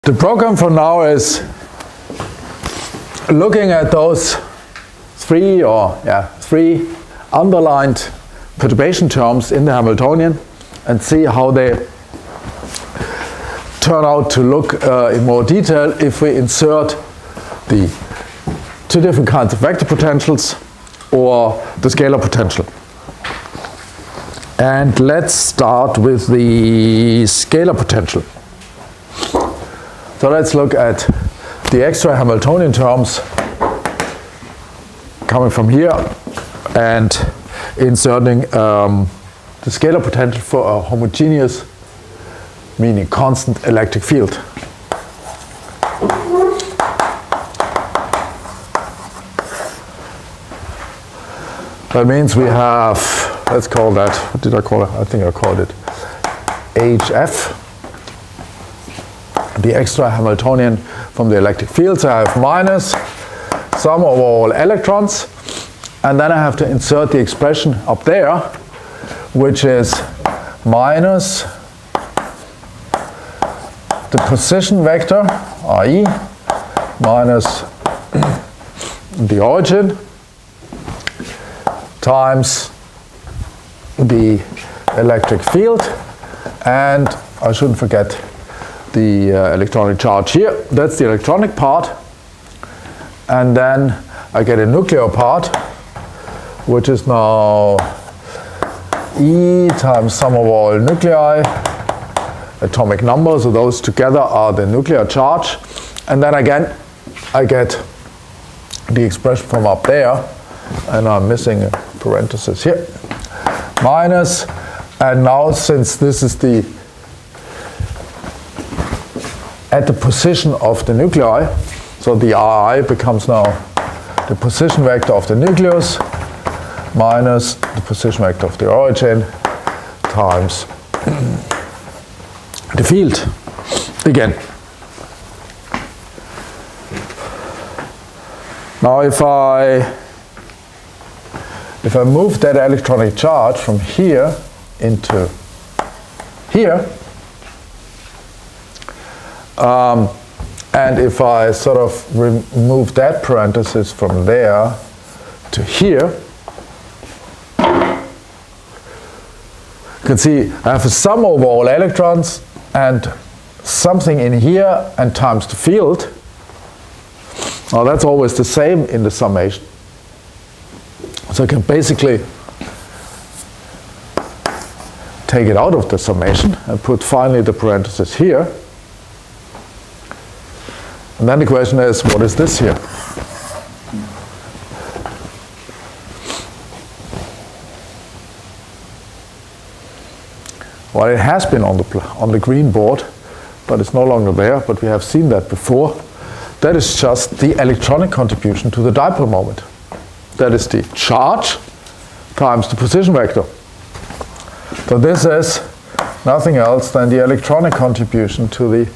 The program for now is looking at those three underlined perturbation terms in the Hamiltonian and see how they turn out to look in more detail if we insert the two different kinds of vector potentials or the scalar potential. And let's start with the scalar potential. So let's look at the extra Hamiltonian terms coming from here and inserting the scalar potential for a homogeneous, meaning constant electric field. That means we have, let's call that, what did I call it? I think I called it HF. The extra Hamiltonian from the electric field. So I have minus sum of all electrons, and then I have to insert the expression up there, which is minus the position vector, i.e. minus the origin times the electric field, and I shouldn't forget the electronic charge here. That's the electronic part, and then I get a nuclear part, which is now E times sum of all nuclei, atomic number, so those together are the nuclear charge, and then again I get the expression from up there, and I'm missing a parenthesis here, minus, and now since this is the at the position of the nuclei, so the Ri becomes now the position vector of the nucleus minus the position vector of the origin times the field again. Now if I move that electronic charge from here into here, and if I sort of remove that parenthesis from there to here, you can see I have a sum of all electrons and something in here and times the field. Now that's always the same in the summation. So I can basically take it out of the summation and put finally the parenthesis here. And then the question is, what is this here? Well, it has been on the green board, but it's no longer there, but we have seen that before. That is just the electronic contribution to the dipole moment. That is the charge times the position vector. So this is nothing else than the electronic contribution to the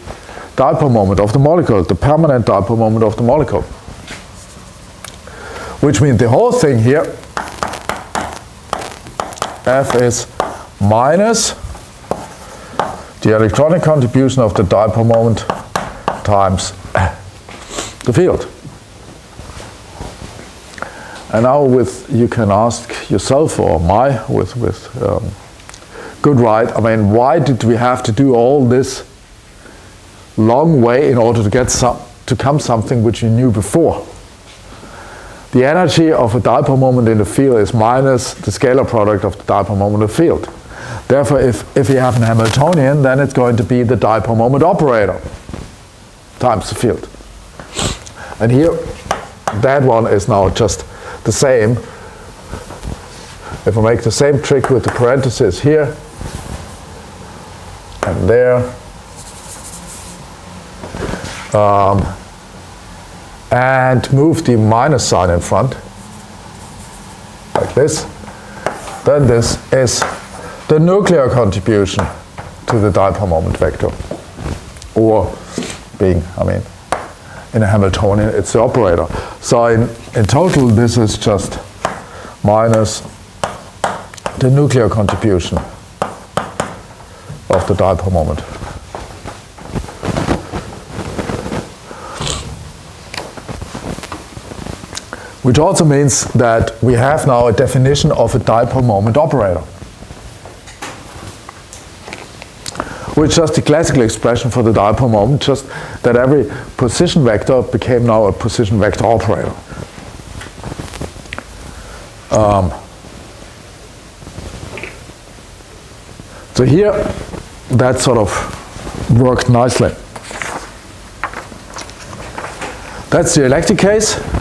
dipole moment of the molecule, the permanent dipole moment of the molecule. Which means the whole thing here, F is minus the electronic contribution of the dipole moment times the field. And now you can ask yourself or with good right, I mean, why did we have to do all this long way in order to get something which you knew before? The energy of a dipole moment in the field is minus the scalar product of the dipole moment of the field. Therefore, if you have an Hamiltonian, then it's going to be the dipole moment operator times the field. And here, that one is now just the same. If I make the same trick with the parentheses here and there, and move the minus sign in front, like this, then this is the nuclear contribution to the dipole moment vector. Or being, I mean, in a Hamiltonian, it's the operator. So in total, this is just minus the nuclear contribution of the dipole moment. which also means that we have now a definition of a dipole moment operator, which is just the classical expression for the dipole moment, just that every position vector became now a position vector operator. So here, that sort of worked nicely. That's the electric case.